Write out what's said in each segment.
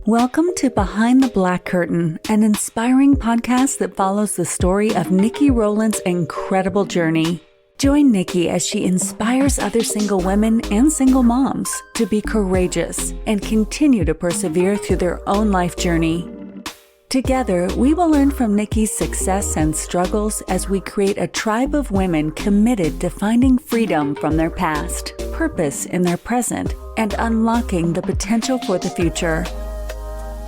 Welcome to Behind the Black Curtain, an inspiring podcast that follows the story of Nikki Rowland's incredible journey. Join Nikki as she inspires other single women and single moms to be courageous and continue to persevere through their own life journey. Together, we will learn from Nikki's success and struggles as we create a tribe of women committed to finding freedom from their past, purpose in their present, and unlocking the potential for the future.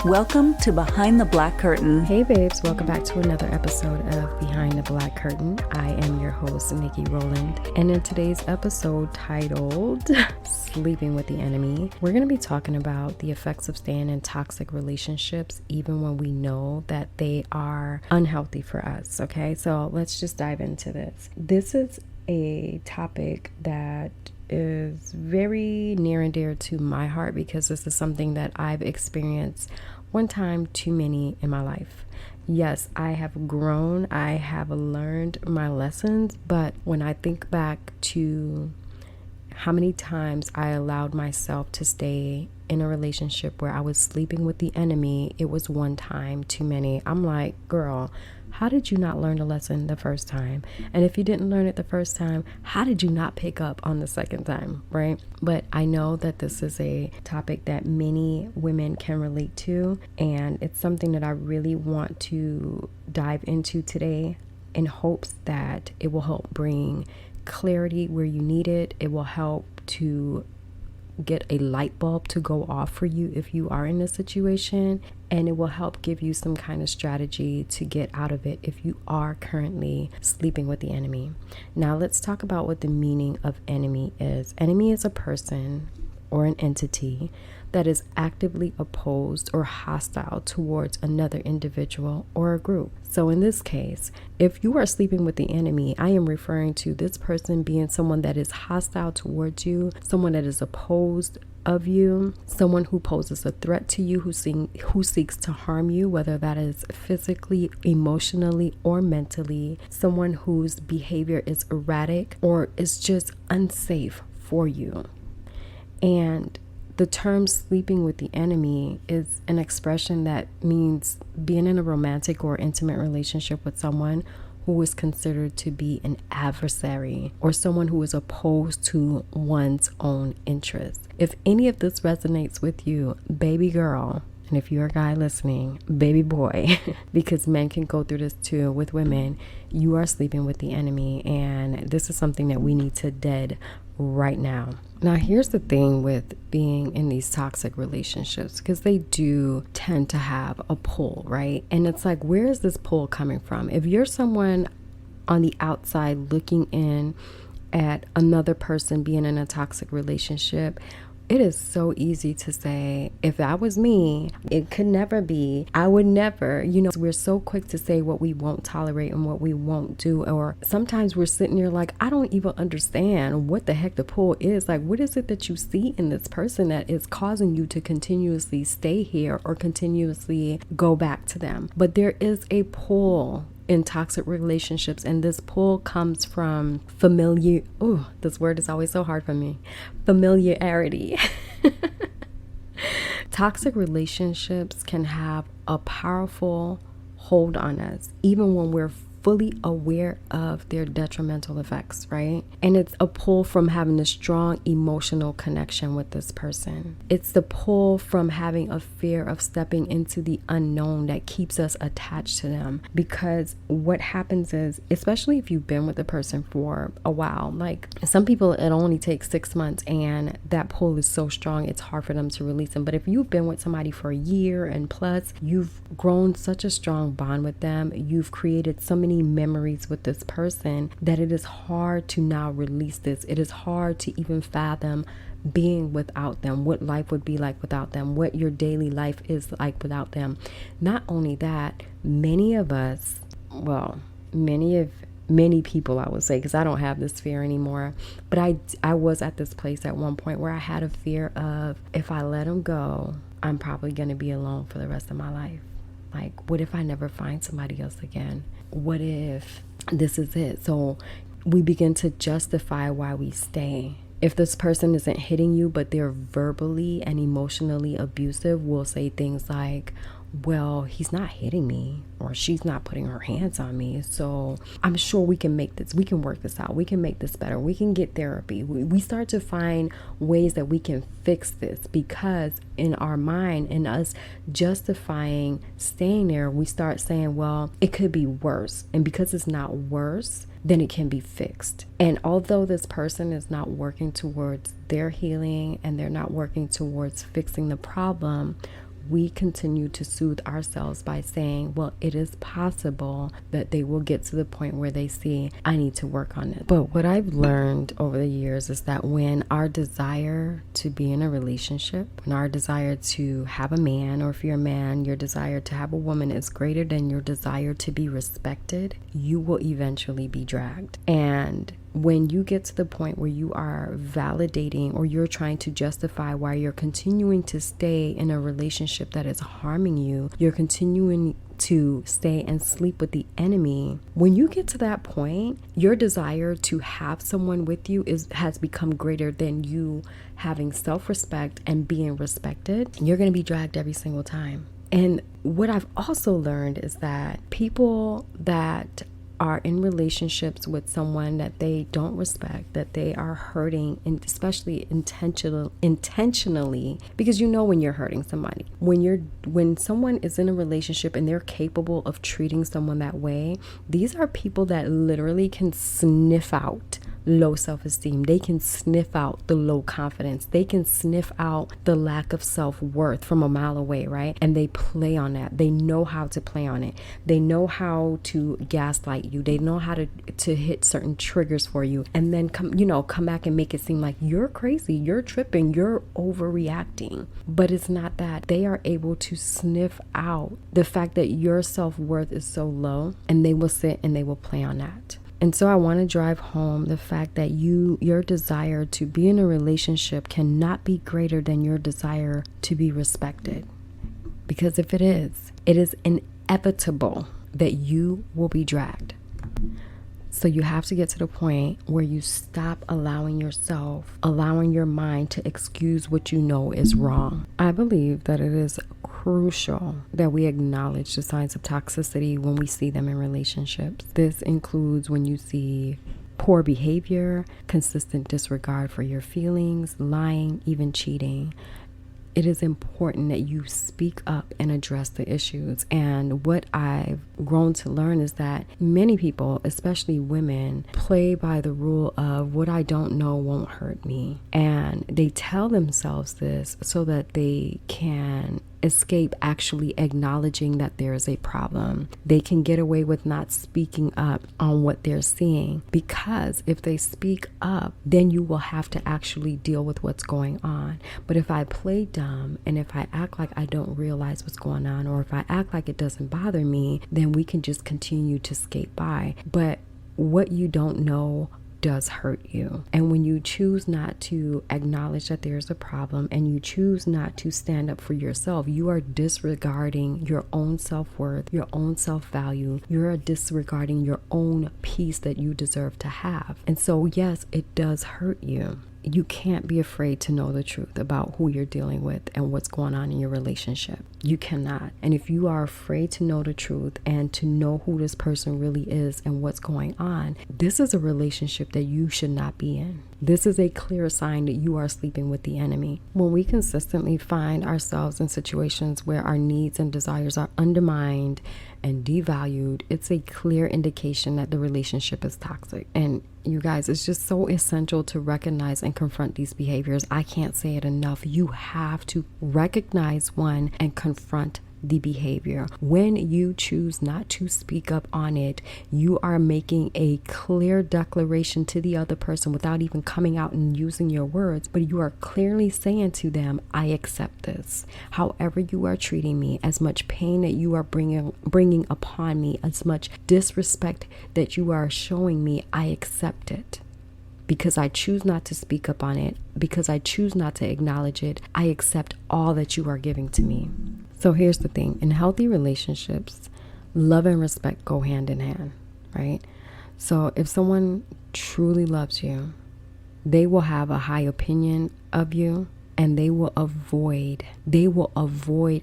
Welcome to Behind the Black Curtain. Hey babes, welcome back to another episode of Behind the Black Curtain. I am your host, Nikki Rowland, and in today's episode titled Sleeping with the Enemy, we're going to be talking about the effects of staying in toxic relationships even when we know that they are unhealthy for us, okay? So let's just dive into this. This is a topic that is very near and dear to my heart because this is something that I've experienced one time too many in my life. Yes, I have grown, I have learned my lessons, but when I think back to how many times I allowed myself to stay in a relationship where I was sleeping with the enemy, it was one time too many. I'm like, girl, how did you not learn the lesson the first time? And if you didn't learn it the first time, how did you not pick up on the second time, right? But I know that this is a topic that many women can relate to, and it's something that I really want to dive into today in hopes that it will help bring clarity where you need it. It will help to get a light bulb to go off for you if you are in this situation, and it will help give you some kind of strategy to get out of it if you are currently sleeping with the enemy. Now let's talk about what the meaning of enemy is. Enemy is a person or an entity that is actively opposed or hostile towards another individual or a group. So in this case, if you are sleeping with the enemy, I am referring to this person being someone that is hostile towards you, someone that is opposed of you, someone who poses a threat to you, who seeks to harm you, whether that is physically, emotionally, or mentally, someone whose behavior is erratic or is just unsafe for you. And the term sleeping with the enemy is an expression that means being in a romantic or intimate relationship with someone who is considered to be an adversary or someone who is opposed to one's own interests. If any of this resonates with you, baby girl, and if you're a guy listening, baby boy, because men can go through this too with women, you are sleeping with the enemy, and this is something that we need to dead right now. Now, here's the thing with being in these toxic relationships, because they do tend to have a pull, right? And it's like, where is this pull coming from? If you're someone on the outside looking in at another person being in a toxic relationship, it is so easy to say, if that was me, it could never be. I would never, we're so quick to say what we won't tolerate and what we won't do. Or sometimes we're sitting there like, I don't even understand what the heck the pull is. Like, what is it that you see in this person that is causing you to continuously stay here or continuously go back to them? But there is a pull in toxic relationships, and this pull comes from this word is always so hard for me, familiarity. Toxic relationships can have a powerful hold on us even when we're fully aware of their detrimental effects, right? And it's a pull from having a strong emotional connection with this person. It's the pull from having a fear of stepping into the unknown that keeps us attached to them. Because what happens is, especially if you've been with the person for a while, like some people, it only takes 6 months and that pull is so strong, it's hard for them to release them. But if you've been with somebody for a year and plus, you've grown such a strong bond with them, you've created so many memories with this person that it is hard to now release this. It is hard to even fathom being without them, what life would be like without them, what your daily life is like without them. Not only that, many of us, well, many people, I would say, because I don't have this fear anymore, but I was at this place at one point where I had a fear of, if I let him go, I'm probably going to be alone for the rest of my life. Like, what if I never find somebody else again? What if this is it? So we begin to justify why we stay If this person isn't hitting you, but they're verbally and emotionally abusive, we'll say things like, well, he's not hitting me, or she's not putting her hands on me, so I'm sure we can make this, we can work this out, we can make this better, we can get therapy. We start to find ways that we can fix this, because in our mind, in us justifying staying there, we start saying, well, it could be worse, and because it's not worse, then it can be fixed. And although this person is not working towards their healing and they're not working towards fixing the problem, we continue to soothe ourselves by saying, well, it is possible that they will get to the point where they see, I need to work on it. But what I've learned over the years is that when our desire to be in a relationship, when our desire to have a man, or if you're a man, your desire to have a woman is greater than your desire to be respected, you will eventually be dragged. And when you get to the point where you are validating, or you're trying to justify why you're continuing to stay in a relationship that is harming you, you're continuing to stay and sleep with the enemy. When you get to that point, your desire to have someone with you has become greater than you having self-respect and being respected. You're going to be dragged every single time. And what I've also learned is that people that are in relationships with someone that they don't respect, that they are hurting, and especially intentionally, because you know when you're hurting somebody. When someone is in a relationship and they're capable of treating someone that way, these are people that literally can sniff out low self-esteem. They can sniff out the low confidence. They can sniff out the lack of self-worth from a mile away, right? And they play on that. They know how to play on it. They know how to gaslight you. They know how to hit certain triggers for you, and then come back and make it seem like you're crazy, you're tripping, you're overreacting. But it's not that. They are able to sniff out the fact that your self-worth is so low, and they will sit and they will play on that. And so I want to drive home the fact that your desire to be in a relationship cannot be greater than your desire to be respected. Because if it is inevitable that you will be dragged. So you have to get to the point where you stop allowing your mind to excuse what you know is wrong. I believe that it is crucial that we acknowledge the signs of toxicity when we see them in relationships. This includes when you see poor behavior, consistent disregard for your feelings, lying, even cheating. It is important that you speak up and address the issues. And what I've grown to learn is that many people, especially women, play by the rule of what I don't know won't hurt me. And they tell themselves this so that they can escape actually acknowledging that there is a problem. They can get away with not speaking up on what they're seeing, because if they speak up, then you will have to actually deal with what's going on. But if I play dumb, and if I act like I don't realize what's going on, or if I act like it doesn't bother me, then we can just continue to skate by. But what you don't know does hurt you. And when you choose not to acknowledge that there's a problem, and you choose not to stand up for yourself, you are disregarding your own self-worth, your own self-value. You're disregarding your own peace that you deserve to have. And so yes, it does hurt you. You can't be afraid to know the truth about who you're dealing with and what's going on in your relationship. You cannot. And if you are afraid to know the truth and to know who this person really is and what's going on, this is a relationship that you should not be in. This is a clear sign that you are sleeping with the enemy. When we consistently find ourselves in situations where our needs and desires are undermined and devalued, it's a clear indication that the relationship is toxic. And you guys, it's just so essential to recognize and confront these behaviors. I can't say it enough. You have to recognize one and confront the behavior. When you choose not to speak up on it, you are making a clear declaration to the other person without even coming out and using your words, but you are clearly saying to them, I accept this. However you are treating me, as much pain that you are bringing upon me, as much disrespect that you are showing me, I accept it. Because I choose not to speak up on it, because I choose not to acknowledge it, I accept all that you are giving to me. So here's the thing. In healthy relationships, love and respect go hand in hand, right? So if someone truly loves you, They will have a high opinion of you, and they will avoid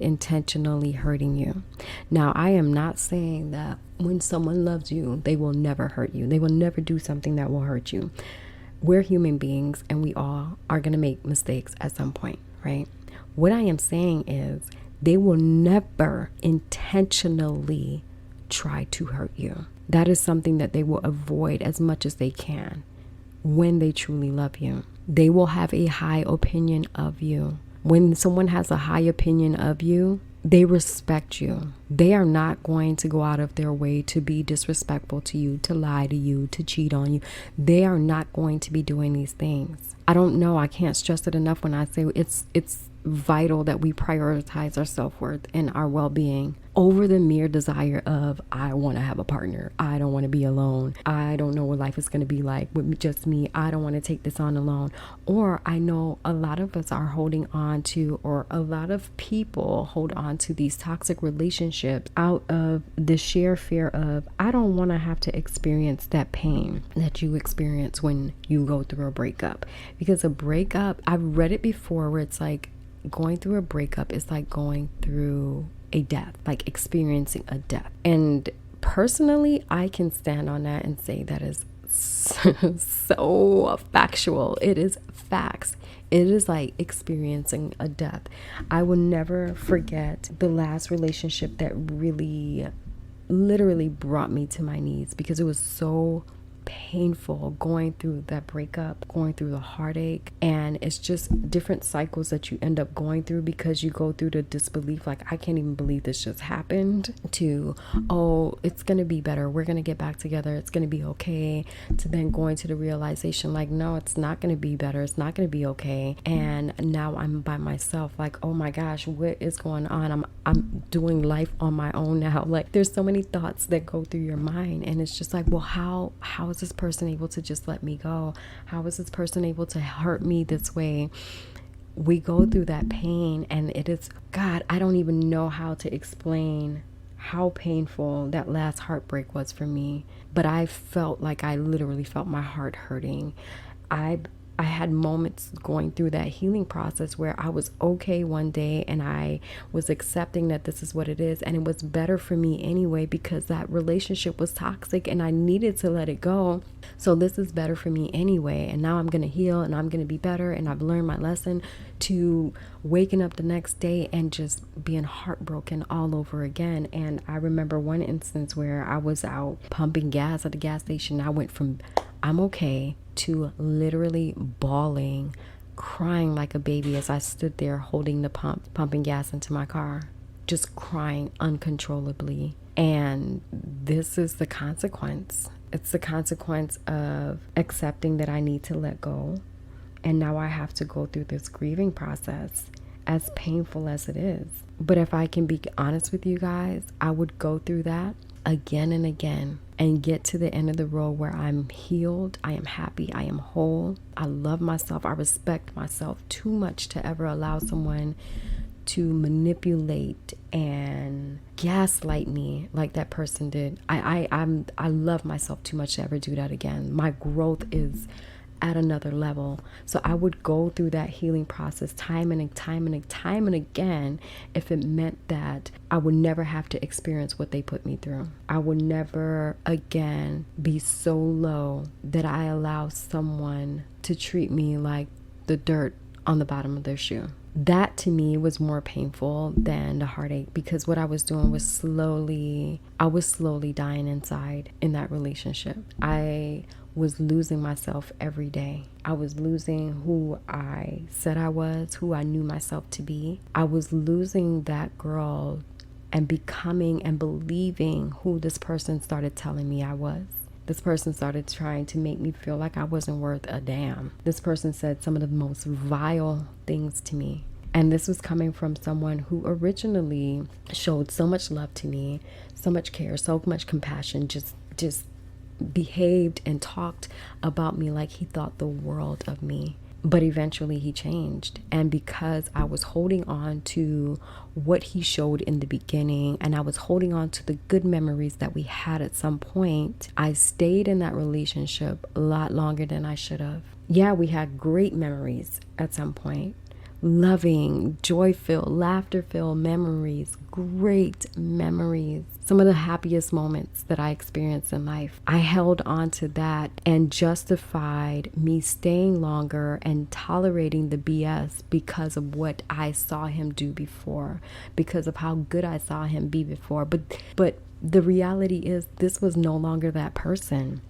intentionally hurting you. Now, I am not saying that when someone loves you, they will never hurt you. They will never do something that will hurt you. We're human beings, and we all are going to make mistakes at some point, right? What I am saying is they will never intentionally try to hurt you. That is something that they will avoid as much as they can when they truly love you. They will have a high opinion of you. When someone has a high opinion of you, they respect you. They are not going to go out of their way to be disrespectful to you, to lie to you, to cheat on you. They are not going to be doing these things. I don't know. I can't stress it enough when I say it's vital that we prioritize our self-worth and our well-being over the mere desire of, I want to have a partner. I don't want to be alone. I don't know what life is going to be like with just me. I don't want to take this on alone. Or I know a lot of us are holding on to, or a lot of people hold on to these toxic relationships out of the sheer fear of, I don't want to have to experience that pain that you experience when you go through a breakup. Because a breakup, I've read it before where it's like, going through a breakup is like going through a death, like experiencing a death. And personally, I can stand on that and say that is so factual. It is facts. It is like experiencing a death. I will never forget the last relationship that really literally brought me to my knees, because it was so painful going through that breakup, going through the heartache. And it's just different cycles that you end up going through, because you go through the disbelief, like, I can't even believe this just happened, to, oh, it's gonna be better, we're gonna get back together, it's gonna be okay, to then going to the realization, like, no, it's not gonna be better, it's not gonna be okay. And now I'm by myself, like, oh my gosh, what is going on? I'm doing life on my own now. Like, there's so many thoughts that go through your mind, and it's just like, well, how is this person able to just let me go? How is this person able to hurt me this way? We go through that pain, and it is, God, I don't even know how to explain how painful that last heartbreak was for me. But I felt like I literally felt my heart hurting. I had moments going through that healing process where I was okay one day, and I was accepting that this is what it is, and it was better for me anyway, because that relationship was toxic and I needed to let it go. So this is better for me anyway, and now I'm going to heal and I'm going to be better, and I've learned my lesson, to waking up the next day and just being heartbroken all over again. And I remember one instance where I was out pumping gas at the gas station. I went from I'm okay to literally bawling, crying like a baby as I stood there holding the pumping gas into my car, just crying uncontrollably. And this is the consequence. It's the consequence of accepting that I need to let go. And now I have to go through this grieving process, as painful as it is. But if I can be honest with you guys, I would go through that again and again and get to the end of the road where I'm healed, I am happy, I am whole, I love myself, I respect myself too much to ever allow someone to manipulate and gaslight me like that person did. I love myself too much to ever do that again. My growth is at another level. So I would go through that healing process time and again if it meant that I would never have to experience what they put me through. I would never again be so low that I allow someone to treat me like the dirt on the bottom of their shoe. That to me was more painful than the heartache, because what I was doing was slowly dying inside in that relationship. I was losing myself every day. I was losing who I said I was, who I knew myself to be. I was losing that girl and becoming and believing who this person started telling me I was. This person started trying to make me feel like I wasn't worth a damn. This person said some of the most vile things to me. And this was coming from someone who originally showed so much love to me, so much care, so much compassion, just behaved and talked about me like he thought the world of me. But eventually he changed. And because I was holding on to what he showed in the beginning, and I was holding on to the good memories that we had at some point, I stayed in that relationship a lot longer than I should have. Yeah, we had great memories at some point. Loving, joy-filled, laughter-filled memories, great memories. Some of the happiest moments that I experienced in life. I held on to that and justified me staying longer and tolerating the BS because of what I saw him do before, because of how good I saw him be before. But the reality is this was no longer that person.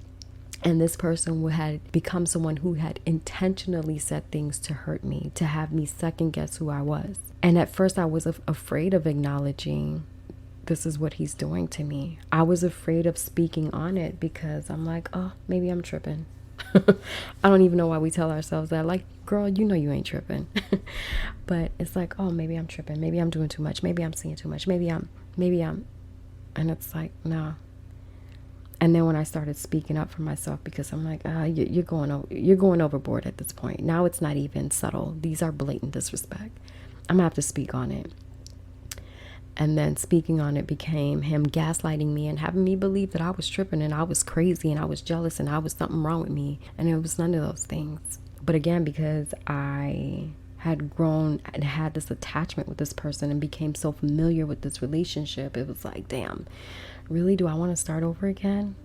And this person had become someone who had intentionally said things to hurt me, to have me second guess who I was. And at first I was afraid of acknowledging this is what he's doing to me. I was afraid of speaking on it because I'm like, oh, maybe I'm tripping. I don't even know why we tell ourselves that. Like, girl, you know you ain't tripping. But it's like, oh, maybe I'm tripping. Maybe I'm doing too much. Maybe I'm seeing too much. Maybe I'm. And it's like, no. And then when I started speaking up for myself, because I'm like, you're going overboard at this point. Now it's not even subtle. These are blatant disrespect. I'm gonna have to speak on it. And then speaking on it became him gaslighting me and having me believe that I was tripping and I was crazy and I was jealous and I was something wrong with me. And it was none of those things. But again, because I had grown and had this attachment with this person and became so familiar with this relationship, it was like, damn, really? Do I want to start over again?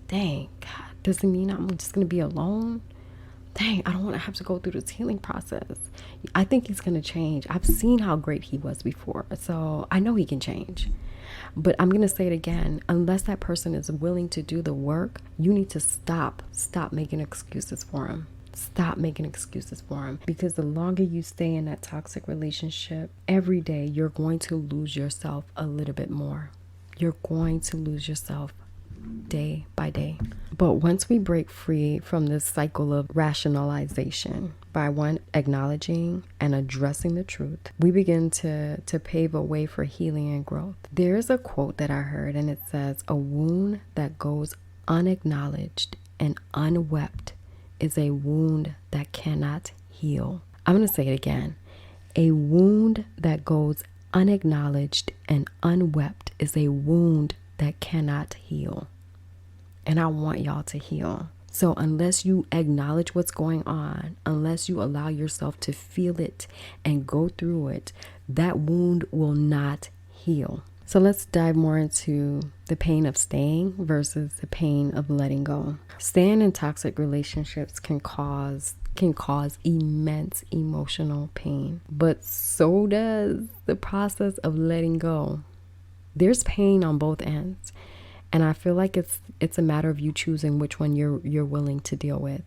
Dang, God, does it mean I'm just going to be alone? Dang, I don't want to have to go through this healing process. I think he's going to change. I've seen how great he was before, so I know he can change. But I'm going to say it again. Unless that person is willing to do the work, you need to stop making excuses for him. Stop making excuses for him, because the longer you stay in that toxic relationship, every day you're going to lose yourself a little bit more. You're going to lose yourself day by day. But once we break free from this cycle of rationalization by one, acknowledging and addressing the truth, we begin to pave a way for healing and growth. There's a quote that I heard, and it says, "A wound that goes unacknowledged and unwept is a wound that cannot heal." I'm going to say it again. A wound that goes unacknowledged and unwept is a wound that cannot heal. And I want y'all to heal. So unless you acknowledge what's going on, unless you allow yourself to feel it and go through it, that wound will not heal. So let's dive more into the pain of staying versus the pain of letting go. Staying in toxic relationships can cause immense emotional pain, but so does the process of letting go. There's pain on both ends, and I feel like it's a matter of you choosing which one you're willing to deal with.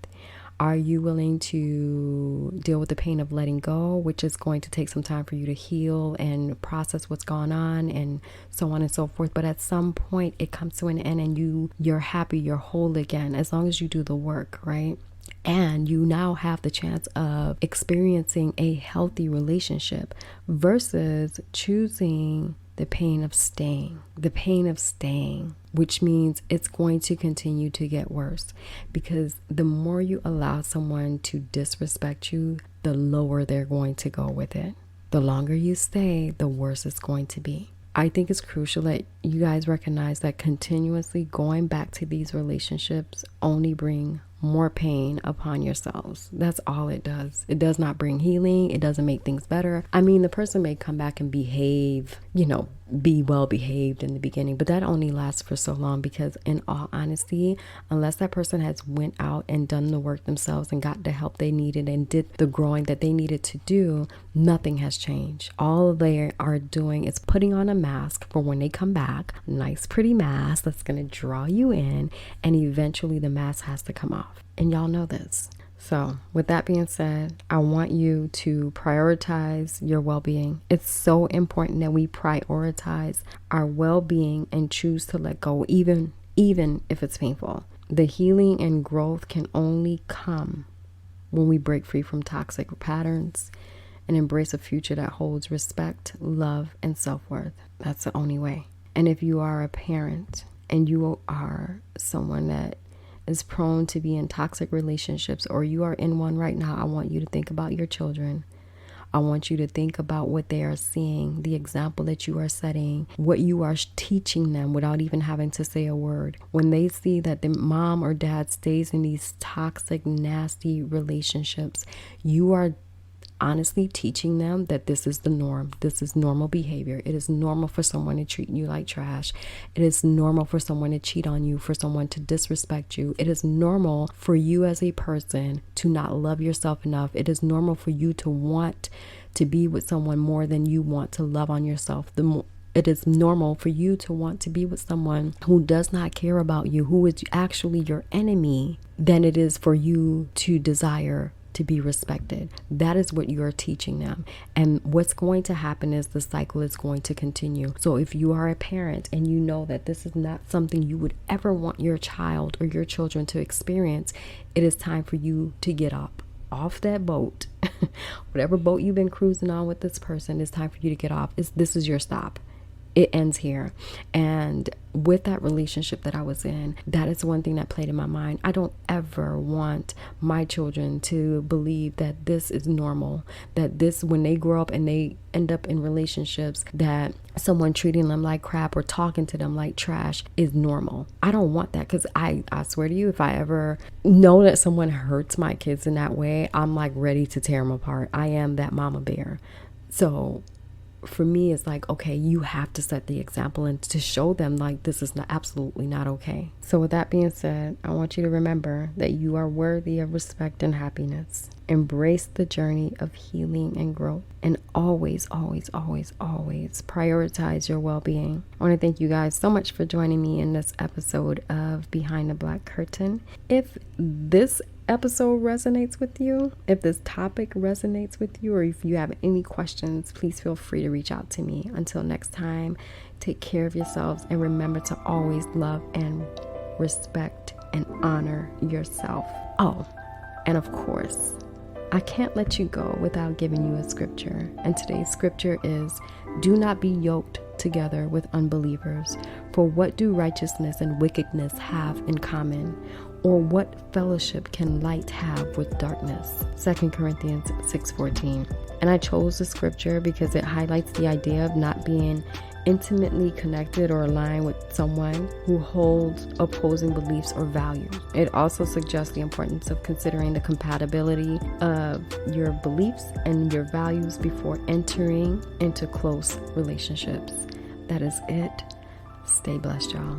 Are you willing to deal with the pain of letting go, which is going to take some time for you to heal and process what's gone on and so on and so forth? But at some point it comes to an end and you're happy, you're whole again, as long as you do the work, right? And you now have the chance of experiencing a healthy relationship versus choosing the pain of staying, which means it's going to continue to get worse, because the more you allow someone to disrespect you, the lower they're going to go with it. The longer you stay, the worse it's going to be. I think it's crucial that you guys recognize that continuously going back to these relationships only bring more pain upon yourselves. That's all it does. It does not bring healing. It doesn't make things better. I mean, the person may come back and behave, be well behaved in the beginning, but that only lasts for so long, because in all honesty, unless that person has went out and done the work themselves and got the help they needed and did the growing that they needed to do, nothing has changed. All they are doing is putting on a mask for when they come back, nice pretty mask that's going to draw you in, and eventually the mask has to come off. And y'all know this. So with that being said, I want you to prioritize your well-being. It's so important that we prioritize our well-being and choose to let go, even if it's painful. The healing and growth can only come when we break free from toxic patterns and embrace a future that holds respect, love, and self-worth. That's the only way. And if you are a parent and you are someone that is prone to be in toxic relationships, or you are in one right now, I want you to think about your children. I want you to think about what they are seeing, the example that you are setting, what you are teaching them without even having to say a word. When they see that the mom or dad stays in these toxic, nasty relationships, you are honestly teaching them that this is the norm. This is normal behavior. It is normal for someone to treat you like trash. It is normal for someone to cheat on you, for someone to disrespect you. It is normal for you as a person to not love yourself enough. It is normal for you to want to be with someone more than you want to love on yourself. It is normal for you to want to be with someone who does not care about you, who is actually your enemy, than it is for you to desire to be respected. That is what you are teaching them. And what's going to happen is the cycle is going to continue. So if you are a parent and you know that this is not something you would ever want your child or your children to experience, it is time for you to get up off that boat. Whatever boat you've been cruising on with this person, it's time for you to get off. This is your stop. It ends here. And with that relationship that I was in, that is one thing that played in my mind. I don't ever want my children to believe that this is normal, that this, when they grow up and they end up in relationships, that someone treating them like crap or talking to them like trash is normal. I don't want that, because I swear to you, if I ever know that someone hurts my kids in that way, I'm like ready to tear them apart. I am that mama bear. So for me, it's like, okay, you have to set the example and to show them like this is absolutely not okay. So with that being said, I want you to remember that you are worthy of respect and happiness. Embrace the journey of healing and growth, and always, always, always, always prioritize your well-being. I want to thank you guys so much for joining me in this episode of Behind the Black Curtain. If this episode resonates with you, if this topic resonates with you, or if you have any questions, please feel free to reach out to me. Until next time, take care of yourselves and remember to always love and respect and honor yourself. Oh, and of course, I can't let you go without giving you a scripture. And today's scripture is, "Do not be yoked together with unbelievers, for what do righteousness and wickedness have in common? Or what fellowship can light have with darkness?" 2 Corinthians 6:14. And I chose the scripture because it highlights the idea of not being intimately connected or aligned with someone who holds opposing beliefs or values. It also suggests the importance of considering the compatibility of your beliefs and your values before entering into close relationships. That is it. Stay blessed, y'all.